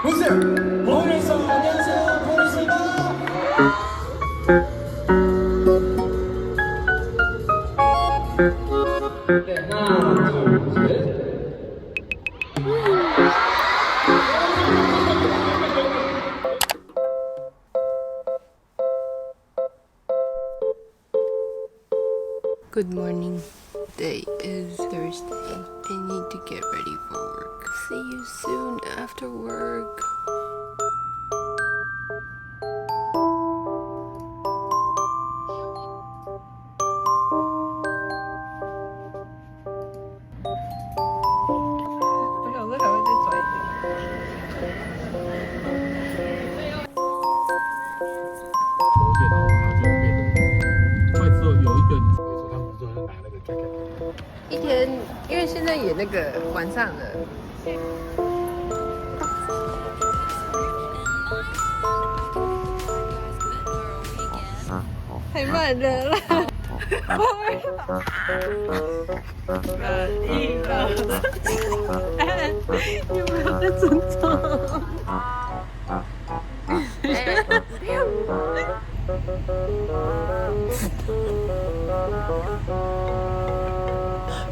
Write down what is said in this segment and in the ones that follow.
보세요. 보리서 안녕하세요. 보리서입니다. 네, 하나, 둘, 셋. Good morning. Today is Thursday. I need to get ready for work. See you soon after work.一天，因为现在也那个晚上了。太慢了啦！有没有在尊重？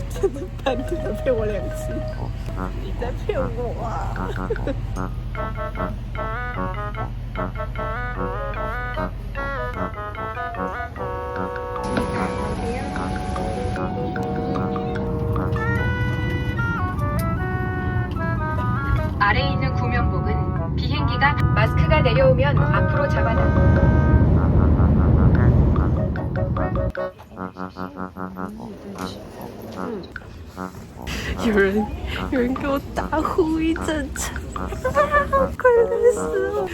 真的半天都骗我2次，你在骗我啊！아래에 있는 구명복은 비행기가 마스크가 내려오면 앞으로 잡아당. 有人给我大呼一阵阵，快累死了！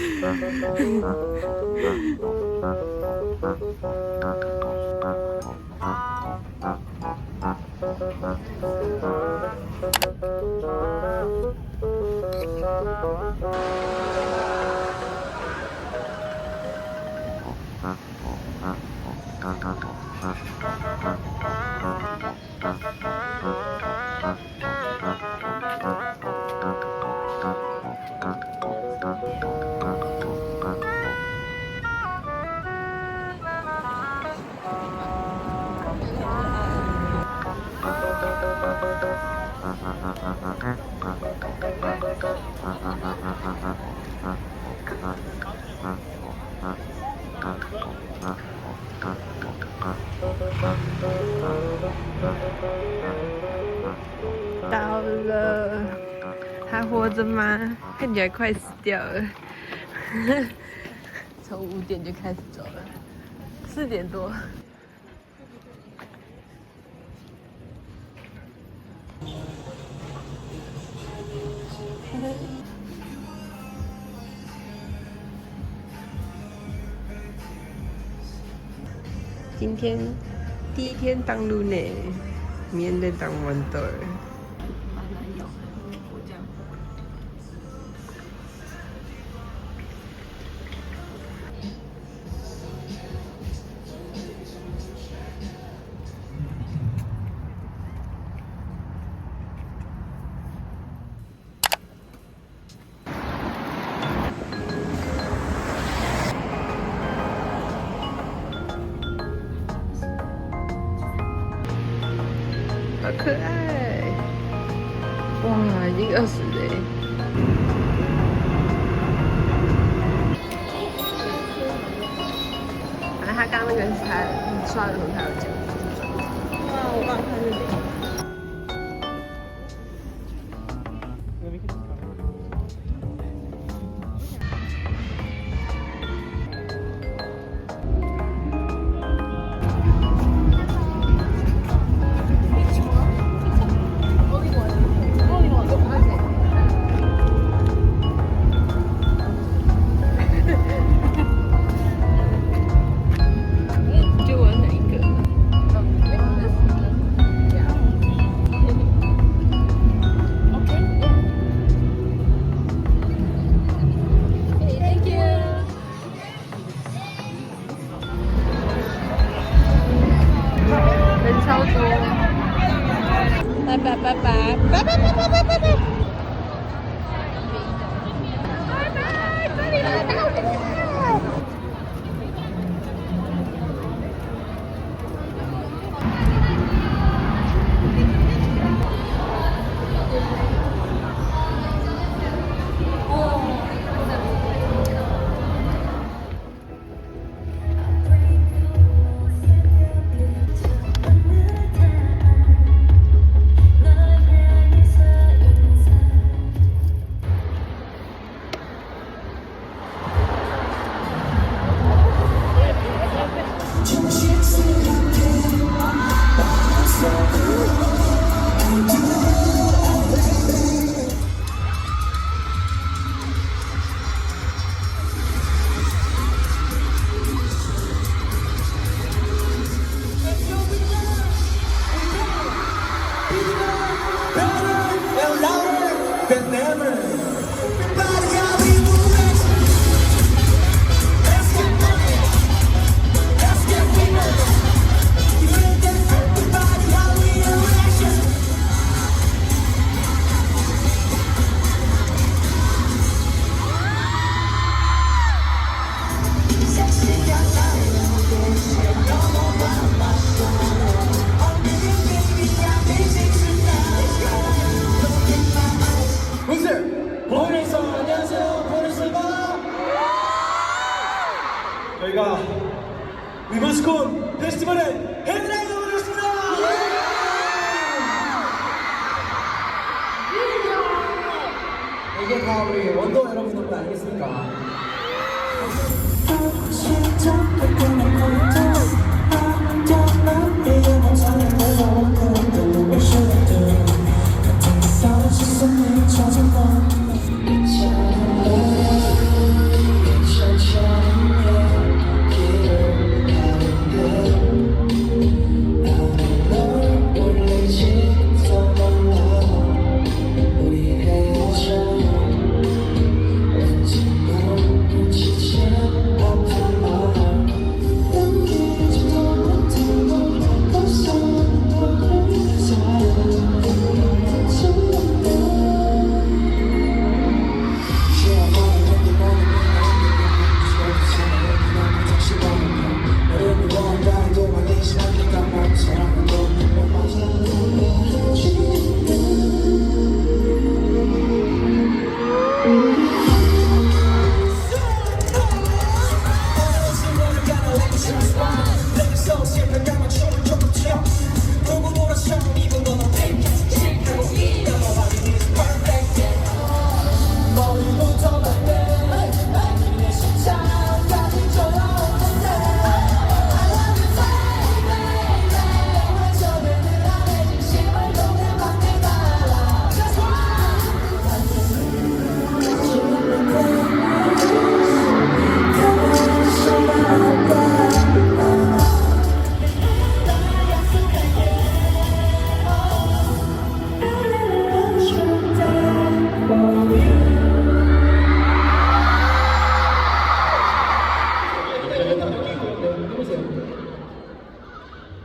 到了，还活着吗？看起来快死掉了。从5点就开始走了，4点多。今天第1天当路呢，明天当豌豆。好可爱！哇，已经20了。反正他刚那个是他刷的时候他有讲。哇，我帮他看这里。就玩哪一个？ 보리선 안녕하세요. 보리선입니다. 저희가 위버스콘 페스티벌의 헤드라이너가 되었습니다. 이게 다 우리 원더 여러분들 아니겠습니까?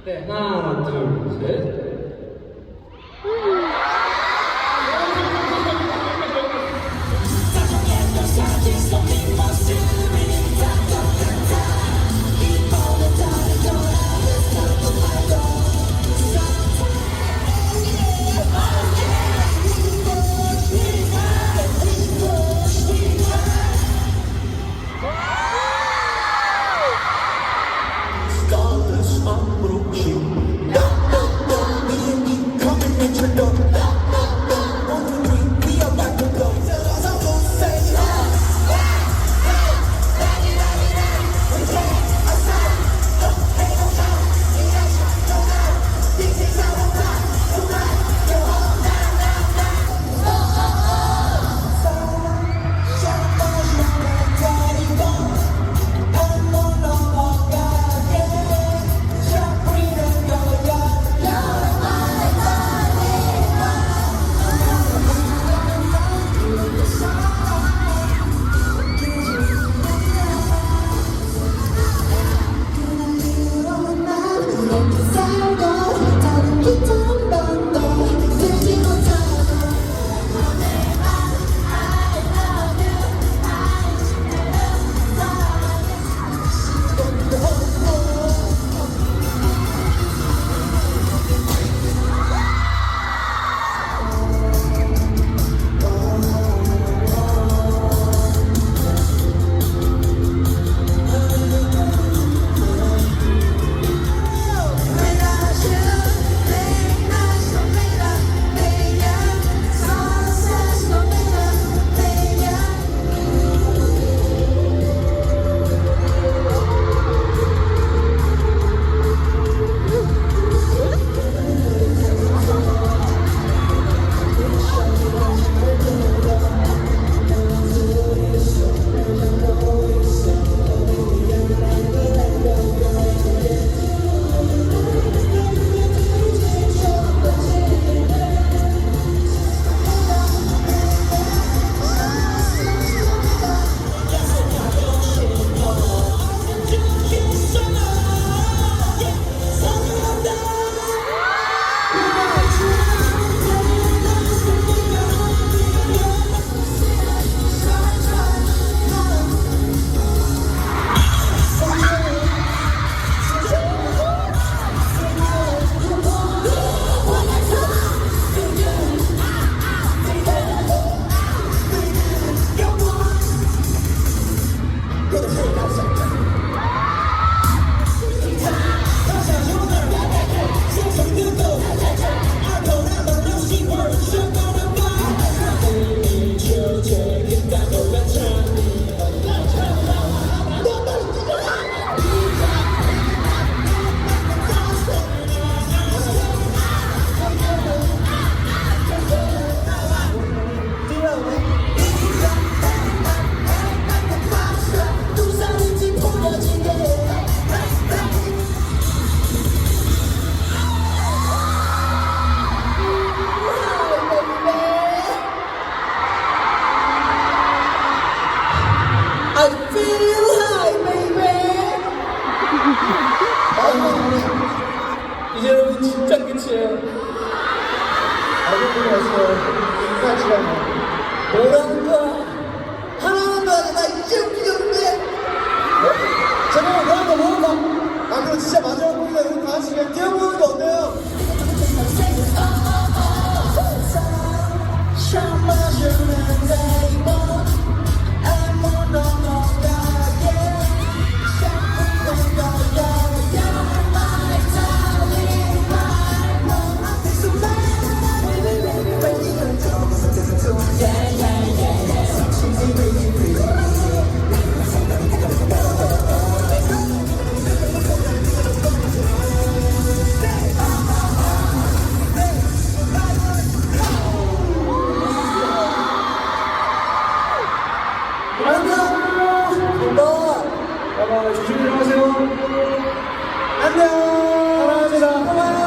네, 하나, 둘, 셋. 같이 인사하시라고. 뭐라는 거야? 하나만 더 하자. 나 이제 웃기겠는데? 잠깐만, 뭐한다. 아, 그럼 진짜 마지막 곡이다. 우리 다 같이 그냥 뛰어보는 거 어때요? 안녕. 조심히 들어가세요. 안녕. 사랑합니다. 고마워요.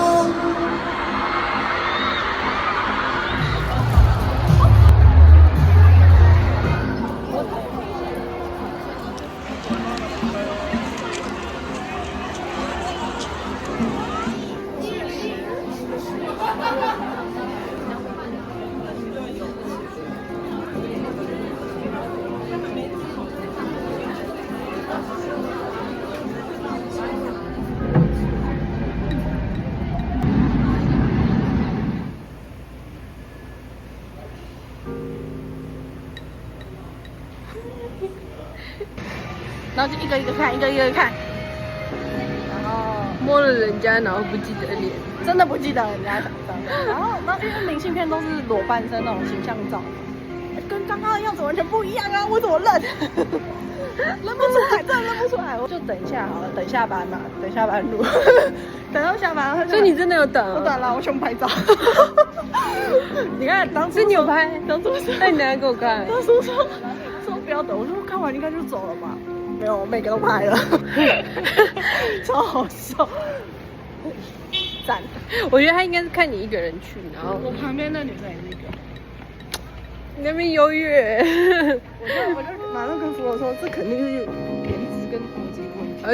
然后就一个一个看，一个一个看，然后摸了人家，然后不记得脸。真的不记得人家长相。然后因为明信片都是裸半身那种形象照，跟刚刚的样子完全不一样啊！我怎么认？认不出来，真的认不出来。我就等一下好了，等下班嘛，等下班录，等到下班。所以你真的有等啊？我等了，我全部拍照。你看当初所以你有拍？当初说，那你等下给我看。当初说不要等，我说看完应该就走了吧。没有，我每个都拍了，超好笑，赞！我觉得他应该是看你一个人去，然后我旁边那女生也是一个，你那边优越。我就马上跟福罗说，这肯定是颜值跟国籍问题。哎，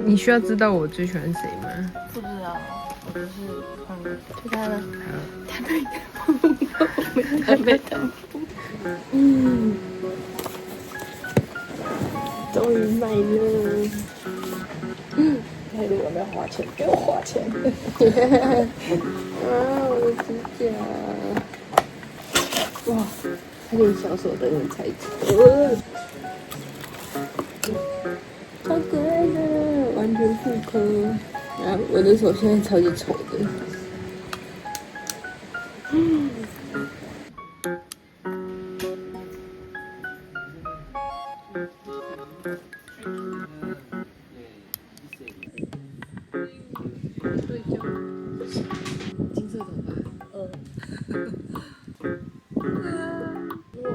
你需要知道我最喜欢谁吗？不知道，我就是就他了，台北糖布，终于买了。那如果没有花钱，给我花钱。啊，我的指甲！哇，它连小手都能拆解。超可爱的，完全复刻。然后我的手现在超级丑的。金色头发。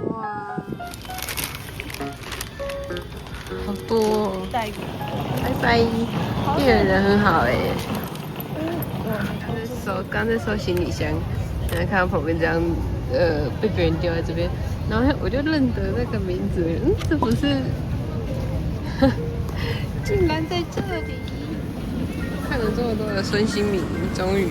哇，好多哦！带一个，拜拜，店员人很好哎。刚在收行李箱，然后看到旁边这样，被别人丢在这边，然后我就认得那个名字，这不是，竟然在这里！看了这么多的孙兴民，终于